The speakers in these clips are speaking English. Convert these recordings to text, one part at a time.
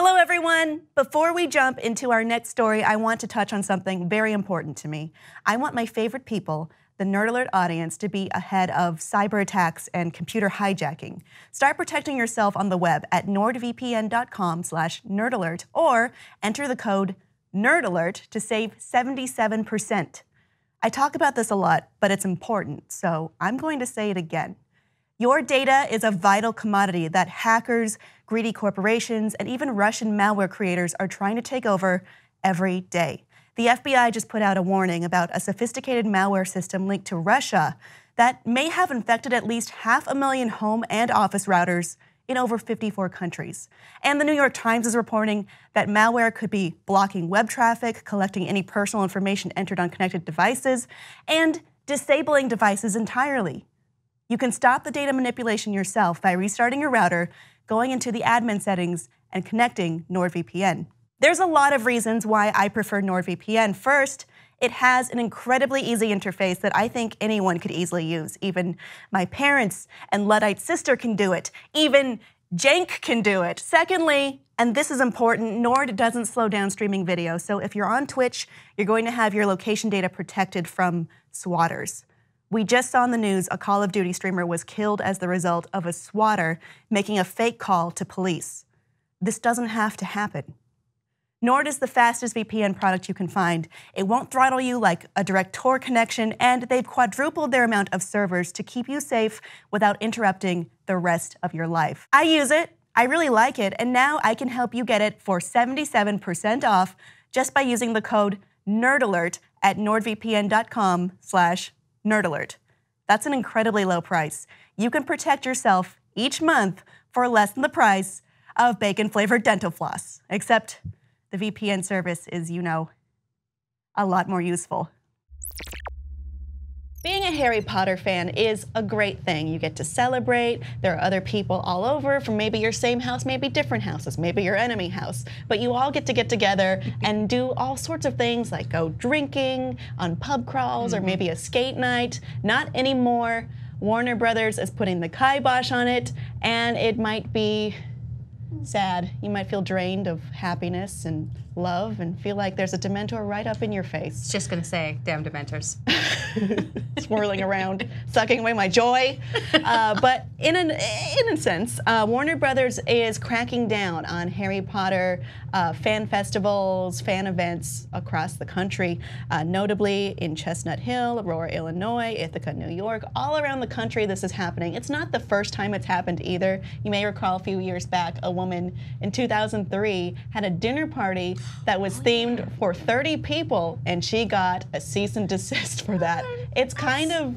Hello, everyone. Before we jump into our next story, I want to touch on something very important to me. I want my favorite people, the Nerd Alert audience, to be ahead of cyber attacks and computer hijacking. Start protecting yourself on the web at nordvpn.com/nerdalert or enter the code NERDALERT to save 77%. I talk about this a lot, but it's important, so I'm going to say it again. Your data is a vital commodity that hackers, greedy corporations, and even Russian malware creators are trying to take over every day. The FBI just put out a warning about a sophisticated malware system linked to Russia that may have infected at least 500,000 home and office routers in over 54 countries. And the New York Times is reporting that malware could be blocking web traffic, collecting any personal information entered on connected devices, and disabling devices entirely. You can stop the data manipulation yourself by restarting your router, going into the admin settings, and connecting NordVPN. There's a lot of reasons why I prefer NordVPN. First, it has an incredibly easy interface that I think anyone could easily use. Even my parents and Luddite sister can do it. Even Jank can do it. Secondly, and this is important, Nord doesn't slow down streaming video. So if you're on Twitch, you're going to have your location data protected from swatters. We just saw in the news a Call of Duty streamer was killed as the result of a swatter making a fake call to police. This doesn't have to happen. Nord is the fastest VPN product you can find. It won't throttle you like a direct Tor connection, and they've quadrupled their amount of servers to keep you safe without interrupting the rest of your life. I use it, I really like it, and now I can help you get it for 77% off just by using the code NERDALERT at nordvpn.com/NerdAlert. That's an incredibly low price. You can protect yourself each month for less than the price of bacon-flavored dental floss, except the VPN service is, you know, a lot more useful. Being a Harry Potter fan is a great thing. You get to celebrate. There are other people all over from maybe your same house, maybe different houses, maybe your enemy house. But you all get together and do all sorts of things like go drinking on pub crawls or maybe a skate night. Not anymore. Warner Brothers is putting the kibosh on it, and it might be sad. You might feel drained of happiness and love and feel like there's a Dementor right up in your face. Just gonna say, damn Dementors. Swirling around, sucking away my joy. But in a sense, Warner Brothers is cracking down on Harry Potter fan festivals, fan events across the country, notably in Chestnut Hill, Aurora, Illinois, Ithaca, New York. All around the country this is happening. It's not the first time it's happened either. You may recall a few years back, a woman in 2003 had a dinner party that was themed for 30 people, and she got a cease and desist for that. It's kind of,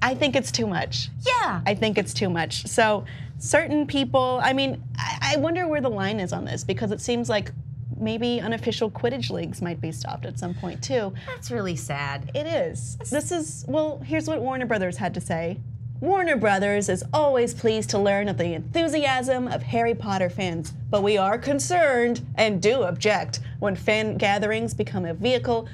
I think it's too much. Yeah. I think it's too much. So certain people, I mean, I wonder where the line is on this, because it seems like maybe unofficial Quidditch leagues might be stopped at some point too. That's really sad. It is. This is, well, here's what Warner Brothers had to say. Warner Brothers is always pleased to learn of the enthusiasm of Harry Potter fans, but we are concerned and do object when fan gatherings become a vehicle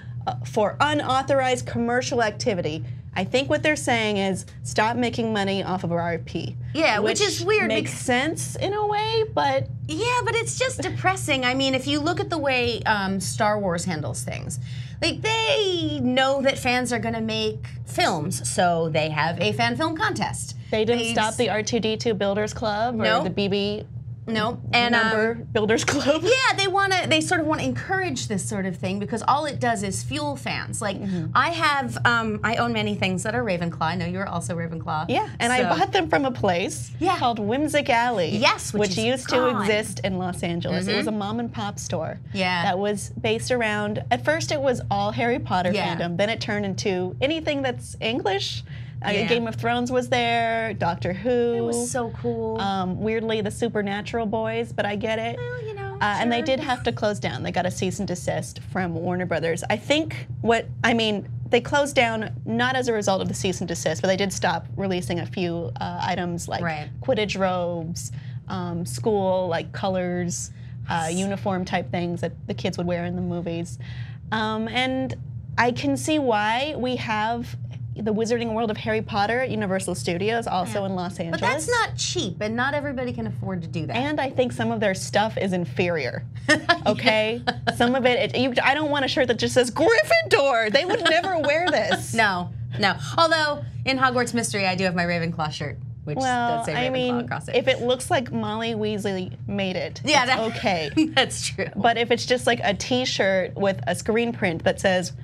for unauthorized commercial activity. I think what they're saying is stop making money off of our IP. Yeah, which is weird. Makes sense in a way, but... Yeah, but it's just depressing. I mean, if you look at the way Star Wars handles things, like they know that fans are gonna make films, so they have a fan film contest. They didn't stop the R2-D2 Builders Club or the BB... No, and Builders Club. Yeah, they sort of want to encourage this sort of thing because all it does is fuel fans. Like I own many things that are Ravenclaw. I know you're also Ravenclaw. Yeah, and I bought them from a place called Whimsic Alley. Yes, which used to exist in Los Angeles. It was a mom and pop store. Yeah, that was based around. At first, it was all Harry Potter fandom. Then it turned into anything that's English. Game of Thrones was there, Doctor Who. It was so cool. Weirdly, the Supernatural boys, but I get it. Well, you know, and they did have to close down. They got a cease and desist from Warner Brothers. I think they closed down not as a result of the cease and desist, but they did stop releasing a few items like Quidditch robes, school like colors, uniform type things that the kids would wear in the movies. And I can see why we have the Wizarding World of Harry Potter at Universal Studios, also in Los Angeles. But that's not cheap, and not everybody can afford to do that. And I think some of their stuff is inferior. Okay? Some of it, I don't want a shirt that just says Gryffindor. They would never wear this. No. Although, in Hogwarts Mystery, I do have my Ravenclaw shirt, which does say Ravenclaw across it. If it looks like Molly Weasley made it, it's okay. That's true. But if it's just like a t-shirt with a screen print that says,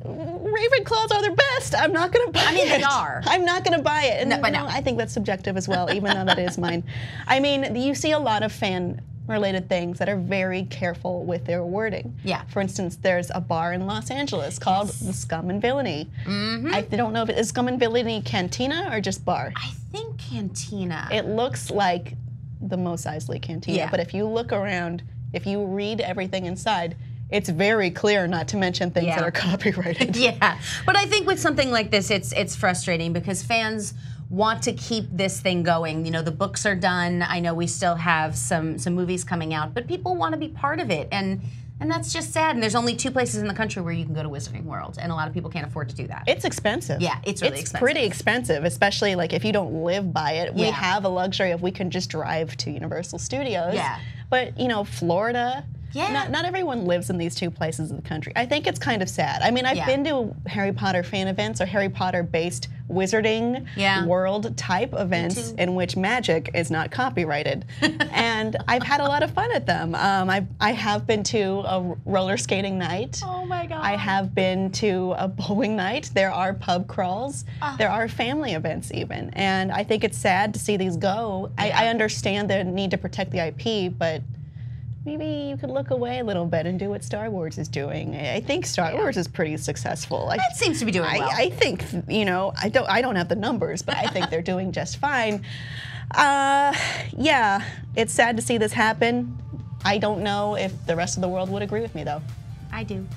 Ravenclaws are the best, I'm not going to buy it. I mean, they are. I'm not going to buy it. And no, I think that's subjective as well, even though that is mine. I mean, you see a lot of fan-related things that are very careful with their wording. Yeah. For instance, there's a bar in Los Angeles called the Scum and Villainy. I don't know if it is Scum and Villainy Cantina or just bar. I think Cantina. It looks like the Mos Eisley Cantina, but if you look around, if you read everything inside, it's very clear not to mention things that are copyrighted. Yeah, but I think with something like this, it's frustrating because fans want to keep this thing going. You know, the books are done. I know we still have some movies coming out, but people want to be part of it, and that's just sad. And there's only 2 places in the country where you can go to Wizarding World, and a lot of people can't afford to do that. It's expensive. Yeah, it's really expensive. It's pretty expensive, especially like if you don't live by it. We have a luxury of we can just drive to Universal Studios. Yeah. But, you know, Florida. Yeah. Not everyone lives in these 2 places of the country. I think it's kind of sad. I mean, I've been to Harry Potter fan events or Harry Potter-based Wizarding World type events in which magic is not copyrighted. And I've had a lot of fun at them. I have been to a roller skating night. Oh my God. I have been to a bowling night. There are pub crawls. There are family events even. And I think it's sad to see these go. I understand the need to protect the IP, but maybe you could look away a little bit and do what Star Wars is doing. I think Star Wars is pretty successful. That seems to be doing well. I think, you know, I don't have the numbers, but I think they're doing just fine. Yeah, it's sad to see this happen. I don't know if the rest of the world would agree with me, though. I do.